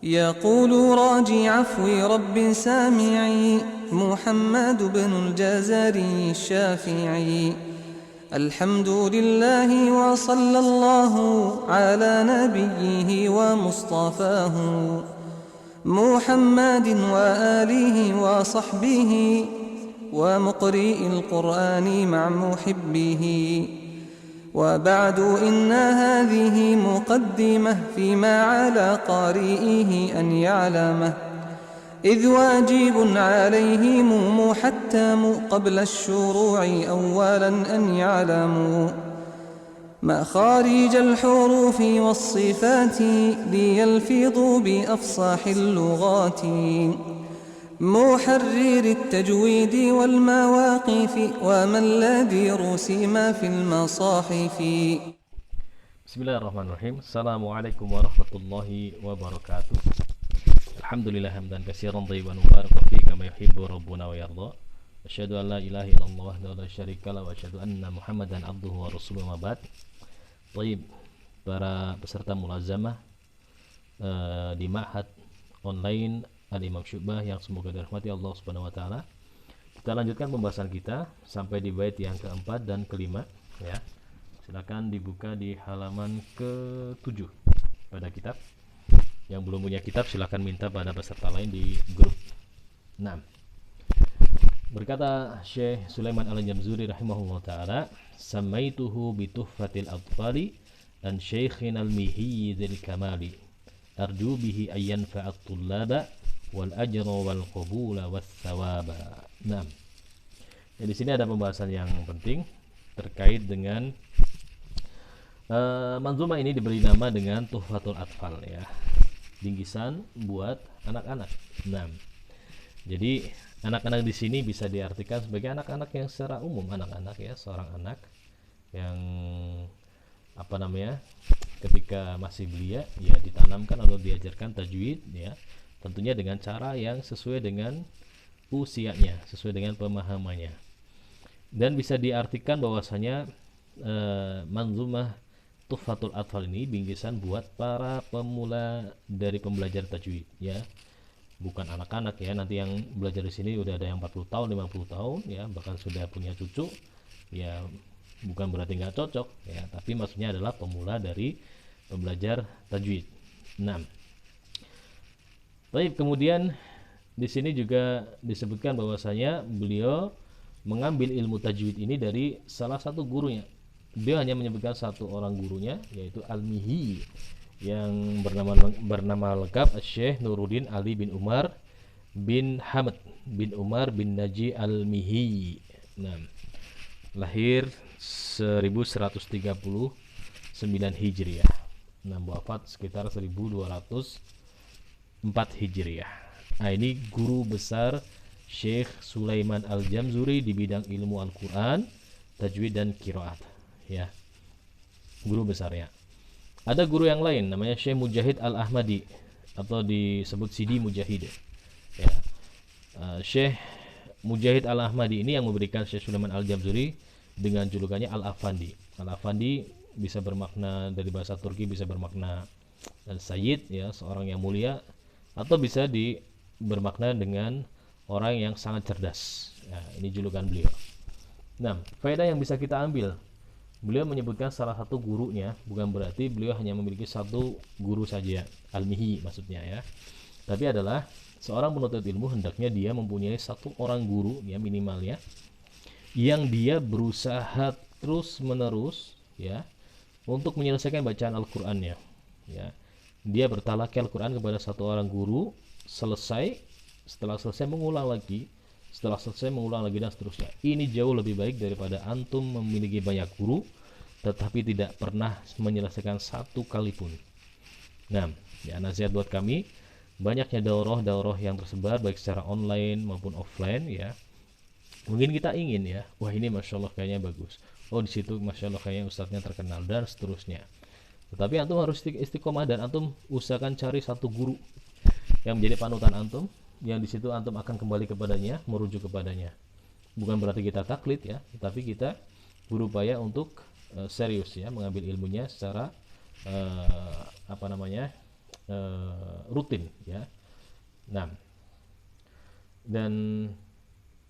يقول راجي عفو رب سامعي محمد بن الجزري الشافعي. الحمد لله وصلى الله على نبيه ومصطفاه محمد وآله وصحبه ومقرئ القرآن مع محبه. وبعد إن هذه مقدمة فيما على قارئه أن يعلمه، إذ واجب عليهم محتم قبل الشروع أولا أن يعلموا مخارج الحروف والصفات ليلفظوا بأفصاح اللغات، محرر التجويد والمواقف وما الذي رسم في المصاحف. Bismillahirrahmanirrahim. Assalamualaikum warahmatullahi wabarakatuh. Alhamdulillah hamdan katsiran thayyiban mubarakan fihi kama yuhibbu rabbuna wa yarda. Asyhadu an la ilaha illallah wa la syarika lahu wa asyhadu anna Muhammadan abduhu wa rasuluhu ma ba'd. Baik, para peserta mulazamah di Ma'had Online Al-Imam Syu'bah yang semoga dirahmati Allah Subhanahu wa taala. Kita lanjutkan pembahasan kita sampai di bait yang keempat dan kelima ya. Silakan dibuka di halaman ke-7 pada kitab. Yang belum punya kitab silakan minta pada peserta lain di grup. 6. Berkata Syekh Sulaiman Al-Jamzuri rahimahullah taala, "Samaituhu bi tuhfatil atfali an Syekhin al-Mihi dzil kamali. Arju bihi ayyan fa'at tullaba wal ajra wal qabula was thawaba." Nah, ya, di sini ada pembahasan yang penting terkait dengan manzumah ini diberi nama dengan Tuhfatul Atfal ya. Bingkisan buat anak-anak. Nah, jadi anak-anak di sini bisa diartikan sebagai anak-anak yang secara umum, anak-anak ya, seorang anak yang ketika masih belia ya ditanamkan atau diajarkan tajwid ya, tentunya dengan cara yang sesuai dengan usianya, sesuai dengan pemahamannya. Dan bisa diartikan bahwasanya manzumah Tuhfatul Atfal ini bingkisan buat para pemula dari pembelajar tajwid ya. Bukan anak-anak ya, nanti yang belajar di sini udah ada yang 40 tahun, 50 tahun ya, bahkan sudah punya cucu. Ya, bukan berarti nggak cocok ya, tapi maksudnya adalah pemula dari pembelajar tajwid. 6. Baik, kemudian di sini juga disebutkan bahwasanya beliau mengambil ilmu tajwid ini dari salah satu gurunya. Dia hanya menyebutkan satu orang gurunya, yaitu Al-Mihi, yang bernama lengkap Syekh Nuruddin Ali bin Umar bin Hamad bin Umar bin Naji Al-Mihi. Nah, lahir 1139 Hijriah. Nah, wafat sekitar 1204 Hijriah. Nah, ini guru besar Syekh Sulaiman Al-Jamzuri di bidang ilmu Al-Quran, tajwid dan qiraat ya, guru besarnya. Ada guru yang lain namanya Syekh Mujahid Al-Ahmadi atau disebut Sidi Mujahid ya. Syekh Mujahid Al-Ahmadi ini yang memberikan Syekh Sulaiman Al-Jamzuri dengan julukannya Al-Afandi. Al-Afandi bisa bermakna dari bahasa Turki, bisa bermakna Sayyid ya, seorang yang mulia, atau bisa bermakna dengan orang yang sangat cerdas ya, ini julukan beliau. Nah, faedah yang bisa kita ambil, beliau menyebutkan salah satu gurunya, bukan berarti beliau hanya memiliki satu guru saja, Al-Mihi maksudnya ya, tapi adalah seorang penuntut ilmu hendaknya dia mempunyai satu orang guru ya, minimalnya, yang dia berusaha terus menerus ya untuk menyelesaikan bacaan Al-Qur'annya ya. Dia bertalaki Al-Qur'an kepada satu orang guru, setelah selesai mengulang lagi, dan seterusnya. Ini jauh lebih baik daripada antum memiliki banyak guru tetapi tidak pernah menyelesaikan satu kali pun. Nah, ya, nasihat buat kami, banyaknya daurah yang tersebar baik secara online maupun offline ya. Mungkin kita ingin ya, wah ini masya Allah kayaknya bagus, oh di situ masya Allah kayaknya ustadznya terkenal dan seterusnya. Tetapi antum harus istiqomah dan antum usahakan cari satu guru yang menjadi panutan antum, yang di situ antum akan kembali kepadanya, merujuk kepadanya. Bukan berarti kita taklid ya, tetapi kita berupaya untuk serius ya, mengambil ilmunya secara rutin ya. Nah, dan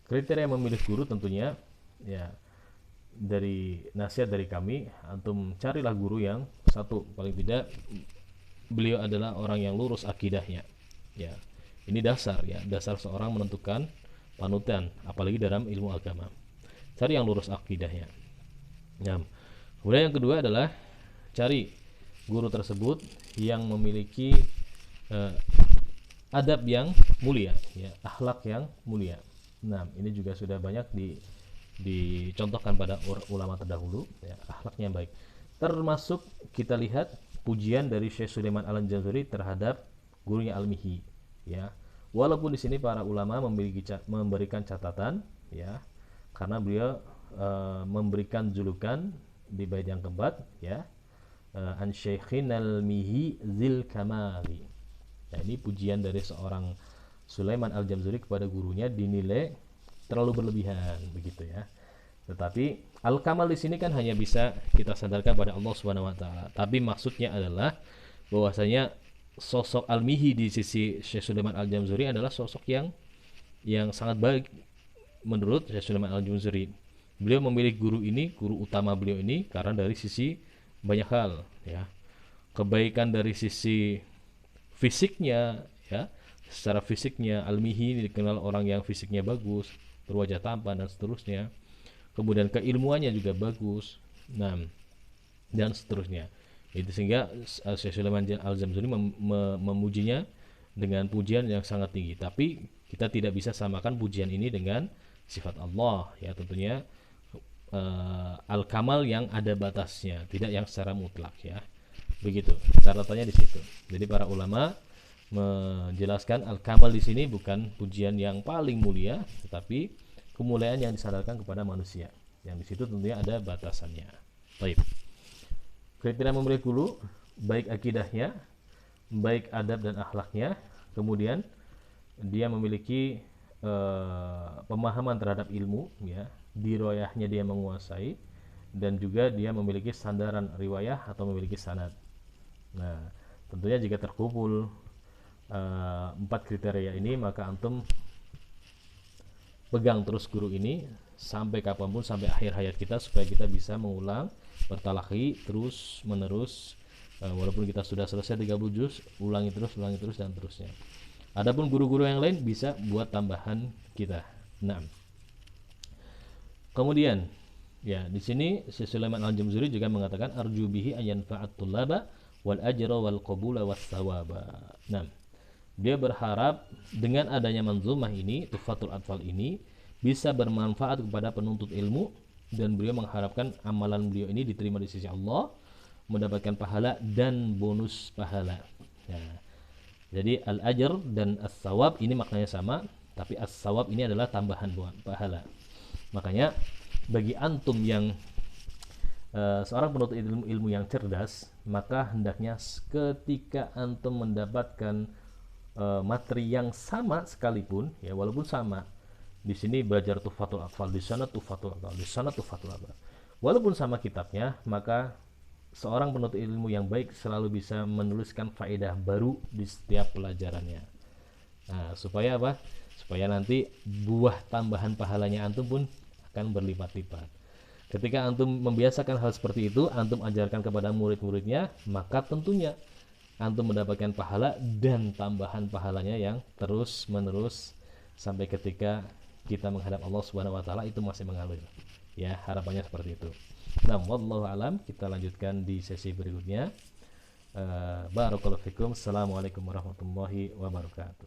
kriteria memilih guru tentunya ya, dari nasihat dari kami, antum carilah guru yang satu, paling tidak beliau adalah orang yang lurus akidahnya ya. Ini dasar ya, dasar seorang menentukan panutan apalagi dalam ilmu agama, cari yang lurus akidahnya. Nah, kemudian yang kedua adalah cari guru tersebut yang memiliki adab yang mulia ya, akhlak yang mulia. Nah, ini juga sudah banyak dicontohkan pada ulama terdahulu ya, akhlaknya baik. Termasuk kita lihat pujian dari Syekh Sulaiman Al-Jamzuri terhadap gurunya Al-Mihi ya. Walaupun di sini para ulama memberikan catatan ya, karena beliau memberikan julukan di bait yang keempat ya, an Syekhin Al-Mihi Zil Kamali. Nah, ini pujian dari seorang Sulaiman Al-Jamzuri kepada gurunya dinilai terlalu berlebihan begitu ya. Tetapi al-kamal di sini kan hanya bisa kita sandarkan pada Allah Subhanahu wa taala. Tapi maksudnya adalah bahwasanya sosok Al-Mihi di sisi Syekh Sulaiman Al-Jamzuri adalah sosok yang sangat baik menurut Syekh Sulaiman Al-Jamzuri. Beliau memilih guru ini, guru utama beliau ini karena dari sisi banyak hal ya. Kebaikan dari sisi fisiknya ya, secara fisiknya Al-Mihi dikenal orang yang fisiknya bagus, berwajah tampan dan seterusnya. Kemudian keilmuannya juga bagus. Nah, dan seterusnya. Itu sehingga Syekh Sulaiman Al-Jamzuri memujinya dengan pujian yang sangat tinggi. Tapi kita tidak bisa samakan pujian ini dengan sifat Allah ya, tentunya al-kamal yang ada batasnya, tidak yang secara mutlak ya. Begitu catatannya di situ. Jadi para ulama menjelaskan al-kamal di sini bukan pujian yang paling mulia, tetapi kemuliaan yang disandarkan kepada manusia. Yang di situ tentunya ada batasannya. Baik. Kriteria memilih guru, baik akidahnya, baik adab dan akhlaknya, kemudian dia memiliki pemahaman terhadap ilmu ya, dirayahnya dia menguasai, dan juga dia memiliki sandaran riwayah atau memiliki sanad. Nah, tentunya jika terkumpul 4 kriteria ini, maka antum pegang terus guru ini sampai kapanpun, sampai akhir hayat kita, supaya kita bisa mengulang bertalaki terus menerus, walaupun kita sudah selesai 30 juz, ulangi terus dan terusnya. Adapun guru-guru yang lain bisa buat tambahan kita. Nah, kemudian ya, di sini Syekh Sulaiman Al-Jamzuri juga mengatakan arju bihi ayan fa'at tullaba wal ajra wal qabula was thawaba. Nah, dia berharap dengan adanya manzumah ini, Tuhfatul Atfal ini, bisa bermanfaat kepada penuntut ilmu, dan beliau mengharapkan amalan beliau ini diterima di sisi Allah, mendapatkan pahala dan bonus pahala. Nah, jadi al-ajr dan as-sawab ini maknanya sama, tapi as-sawab ini adalah tambahan pahala. Makanya bagi antum yang seorang penuntut ilmu yang cerdas, maka hendaknya ketika antum mendapatkan materi yang sama sekalipun ya, walaupun sama, di sini belajar Tuhfatul Atfal, di sana Tuhfatul Atfal, di sana Tuhfatul Atfal, walaupun sama kitabnya, maka seorang penuntut ilmu yang baik selalu bisa menuliskan faedah baru di setiap pelajarannya. Nah, supaya apa? Supaya nanti buah tambahan pahalanya antum pun akan berlipat-lipat. Ketika antum membiasakan hal seperti itu, antum ajarkan kepada murid-muridnya, maka tentunya antum mendapatkan pahala dan tambahan pahalanya yang terus menerus sampai ketika kita menghadap Allah Subhanahu wa taala itu masih mengalir. Ya, harapannya seperti itu. Nah, wallahu alam, kita lanjutkan di sesi berikutnya. Barakallahu fikum. Assalamualaikum warahmatullahi wabarakatuh.